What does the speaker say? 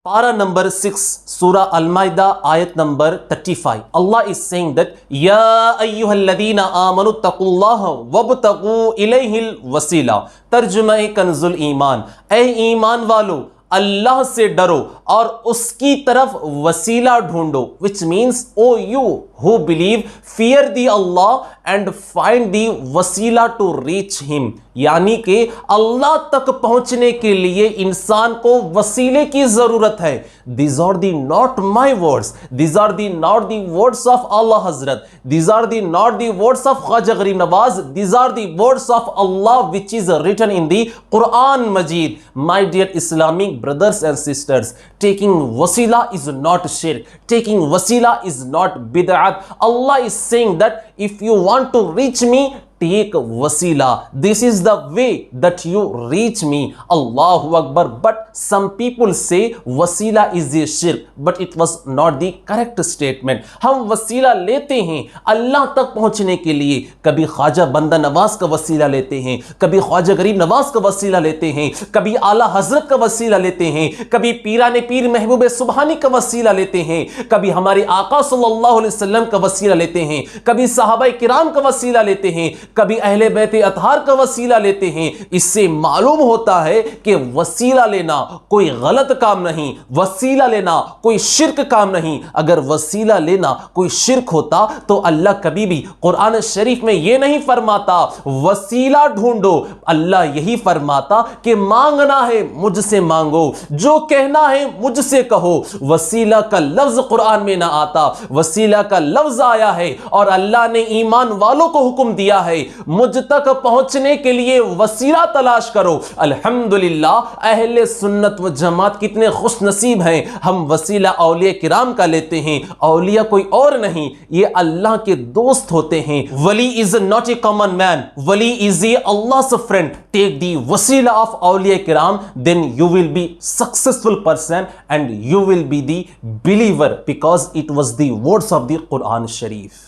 Para number 6, Surah Al-Ma'idah, ayat number 35. Allah is saying that, Ya ayyuhalladhina amanu taqullaha wabtaghu ilayhil wasila. तर्जुमा कंजुल ईमान, ऐ ईमान वालो अल्लाह से डरो और उसकी तरफ वसीला ढूंढो, which means O you who believe fear the Allah and find the वसीला टू रीच हिम, यानी कि अल्लाह तक पहुंचने के लिए इंसान को वसीले की जरूरत है। These are the not my words, these are the not the words of Allah Hazrat, these are the not the words of Khwaja Garib Nawaz, these are the words of Allah which is written in the Quran Majid. My dear Islamic brothers and sisters, taking wasila is not shirk, taking wasila is not bid'at. Allah is saying that if you want to reach me, take wasila. This is the way that you reach me. Allahu Akbar. But some people say wasila is a shirk, but it was not the correct statement. हम वसीला लेते हैं अल्लाह तक पहुंचने के लिए, कभी ख्वाजा बंदा नवाज का वसीला लेते हैं, कभी ख्वाजा गरीब नवाज का वसीला लेते हैं, कभी आला हजरत का वसीला लेते हैं, कभी पीराने पीर महबूब सुबहानी का वसीला लेते हैं, कभी हमारे आका सल्लल्लाहु अलैहि वसल्लम का वसीला लेते हैं, कभी सहाबा किराम का वसीला लेते हैं, कभी अहले बैते अतहार का वसीला लेते हैं। इससे मालूम होता है कि वसीला लेना कोई गलत काम नहीं, वसीला लेना कोई शिर्क काम नहीं। अगर वसीला लेना कोई शिर्क होता तो अल्लाह कभी भी कुरान शरीफ में यह नहीं फरमाता वसीला ढूंढो, अल्लाह यही फरमाता कि मांगना है मुझसे मांगो, जो कहना है मुझसे कहो। वसीला का लफ्ज कुरान में ना आता, वसीला का लफ्ज आया है और अल्लाह ने ईमान वालों को हुक्म दिया है मुझ तक पहुंचने के लिए वसीला तलाश करो। अल्हम्दुलिल्लाह, अहले सुन्नत व जमात कितने खुश नसीब हैं, हम वसीला औलिया किराम का लेते हैं। औलिया कोई और नहीं, ये अल्लाह के दोस्त होते हैं। वली is not a common man, वली इज ए अल्लाह's फ्रेंड। टेक दी वसीला ऑफ औलिया किराम, then you will be successful person and you will be the believer, because it was the words of the Quran Sharif.